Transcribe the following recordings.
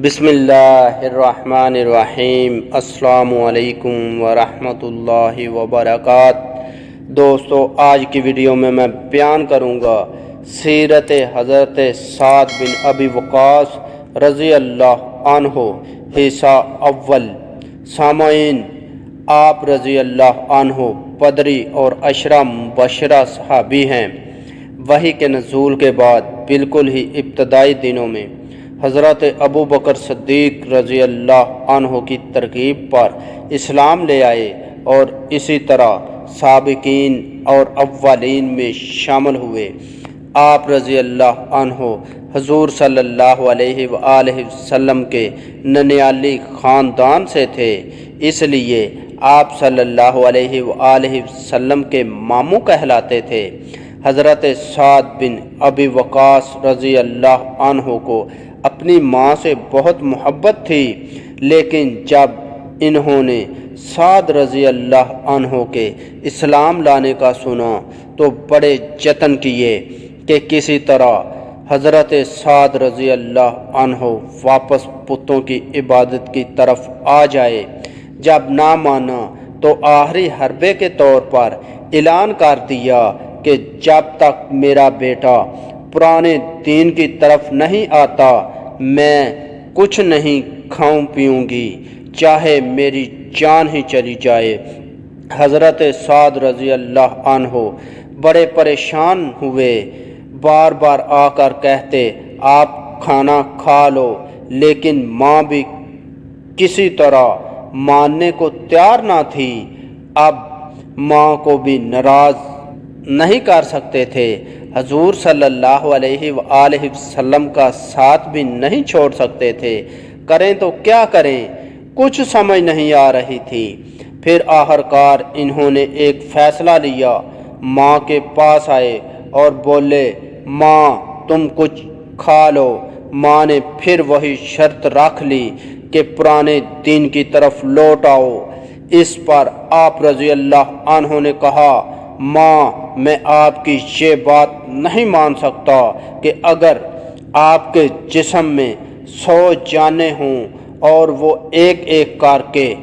بسم اللہ الرحمن الرحیم۔ السلام علیکم ورحمۃ اللہ وبرکاتہ۔ دوستو، آج کی ویڈیو میں بیان کروں گا سیرت حضرت سعد بن ابی وقاص رضی اللہ عنہ حصہ اول۔ سامعین، آپ رضی اللہ عنہ بدری اور عشرہ مبشرہ صحابی ہیں۔ وحی کے نزول کے بعد بالکل ہی ابتدائی دنوں میں حضرت ابو بکر صدیق رضی اللہ عنہ کی ترغیب پر اسلام لے آئے اور اسی طرح سابقین اور اولین میں شامل ہوئے۔ آپ رضی اللہ عنہ حضور صلی اللہ علیہ وآلہ وسلم کے ننیالی خاندان سے تھے، اس لیے آپ صلی اللہ علیہ وآلہ وسلم کے ماموں کہلاتے تھے۔ حضرت سعد بن ابی وقاص رضی اللہ عنہ کو اپنی ماں سے بہت محبت تھی، لیکن جب انہوں نے سعد رضی اللہ عنہ کے اسلام لانے کا سنا تو بڑے جتن کیے کہ کسی طرح حضرت سعد رضی اللہ عنہ واپس بتوں کی عبادت کی طرف آ جائے۔ جب نہ مانا تو آخری حربے کے طور پر اعلان کر دیا کہ جب تک میرا بیٹا پرانے دین کی طرف نہیں آتا میں کچھ نہیں کھاؤں پیوں گی، چاہے میری جان ہی چلی جائے۔ حضرت سعد رضی اللہ عنہ بڑے پریشان ہوئے، بار بار آ کر کہتے آپ کھانا کھا لو، لیکن ماں بھی کسی طرح ماننے کو تیار نہ تھی۔ اب ماں کو بھی ناراض نہیں کر سکتے تھے، حضور صلی اللہ علیہ وآلہ وسلم کا ساتھ بھی نہیں چھوڑ سکتے تھے، کریں تو کیا کریں، کچھ سمجھ نہیں آ رہی تھی۔ پھر آخرکار انہوں نے ایک فیصلہ لیا، ماں کے پاس آئے اور بولے ماں تم کچھ کھا لو۔ ماں نے پھر وہی شرط رکھ لی کہ پرانے دین کی طرف لوٹ آؤ۔ اس پر آپ رضی اللہ عنہ نے کہا ماں میں آپ کی یہ بات نہیں مان سکتا کہ اگر آپ کے جسم میں 100 جانیں ہوں اور وہ ایک ایک کر کے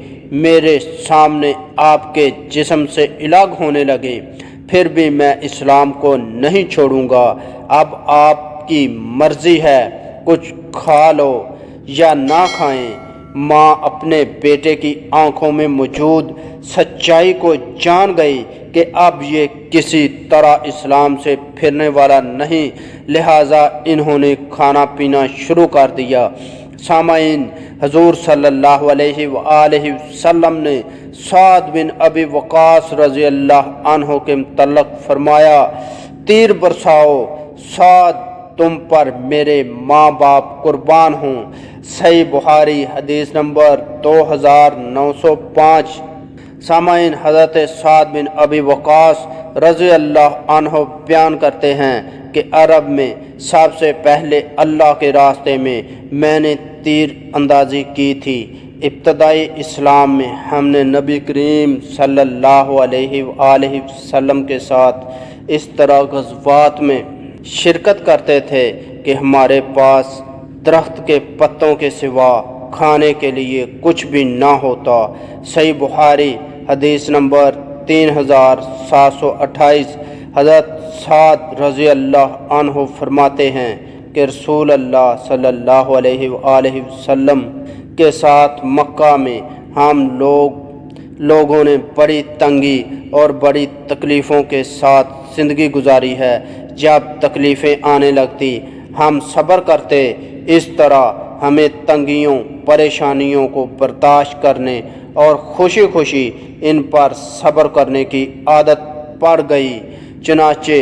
میرے سامنے آپ کے جسم سے الگ ہونے لگیں پھر بھی میں اسلام کو نہیں چھوڑوں گا۔ اب آپ کی مرضی ہے، کچھ کھا لو یا نہ کھائیں۔ ماں اپنے بیٹے کی آنکھوں میں موجود سچائی کو جان گئی کہ اب یہ کسی طرح اسلام سے پھرنے والا نہیں، لہٰذا انہوں نے کھانا پینا شروع کر دیا۔ سامعین، حضور صلی اللہ علیہ وآلہ وسلم نے سعد بن ابی وقاص رضی اللہ عنہ کے متعلق فرمایا تیر برساؤ سعد، تم پر میرے ماں باپ قربان ہوں۔ صحیح بخاری حدیث نمبر 2905۔ سامعین، حضرت سعد بن ابی وقاص رضی اللہ عنہ بیان کرتے ہیں کہ عرب میں سب سے پہلے اللہ کے راستے میں میں نے تیر اندازی کی تھی۔ ابتدائی اسلام میں ہم نے نبی کریم صلی اللہ علیہ وآلہ وسلم کے ساتھ اس طرح غزوات میں شرکت کرتے تھے کہ ہمارے پاس درخت کے پتوں کے سوا کھانے کے لیے کچھ بھی نہ ہوتا۔ صحیح بخاری حدیث نمبر 3728۔ حضرت سعد رضی اللہ عنہ فرماتے ہیں کہ رسول اللہ صلی اللہ علیہ وآلہ وسلم کے ساتھ مکہ میں ہم لوگوں نے بڑی تنگی اور بڑی تکلیفوں کے ساتھ زندگی گزاری ہے۔ جب تکلیفیں آنے لگتی ہم صبر کرتے، اس طرح ہمیں تنگیوں پریشانیوں کو برداشت کرنے اور خوشی خوشی ان پر صبر کرنے کی عادت پڑ گئی۔ چنانچہ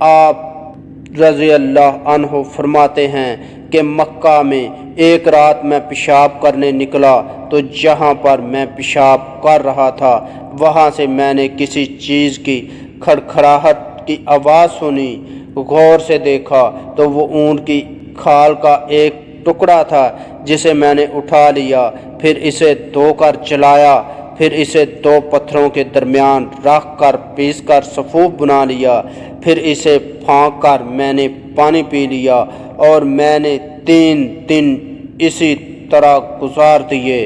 آپ رضی اللہ عنہ فرماتے ہیں کہ مکہ میں ایک رات میں پیشاب کرنے نکلا تو جہاں پر میں پیشاب کر رہا تھا وہاں سے میں نے کسی چیز کی کھڑکھڑاہٹ کی آواز سنی۔ غور سے دیکھا تو وہ اونٹ کی کھال کا ایک ٹکڑا تھا جسے میں نے اٹھا لیا، پھر اسے دھو کر چلایا، پھر اسے 2 پتھروں کے درمیان رکھ کر پیس کر سفوف بنا لیا، پھر اسے پھانک کر میں نے پانی پی لیا اور میں نے 3 دن اسی طرح گزار دیے۔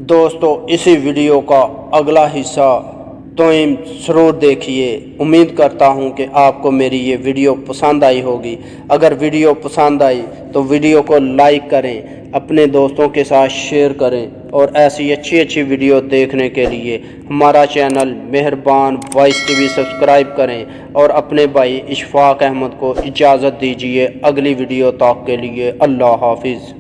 دوستو اسی ویڈیو کا اگلا حصہ تم ضرور دیکھیے۔ امید کرتا ہوں کہ آپ کو میری یہ ویڈیو پسند آئی ہوگی۔ اگر ویڈیو پسند آئی تو ویڈیو کو لائک کریں، اپنے دوستوں کے ساتھ شیئر کریں، اور ایسی اچھی ویڈیو دیکھنے کے لیے ہمارا چینل مہربان وائس ٹی وی سبسکرائب کریں، اور اپنے بھائی اشفاق احمد کو اجازت دیجیے اگلی ویڈیو تک کے لیے۔ اللہ حافظ۔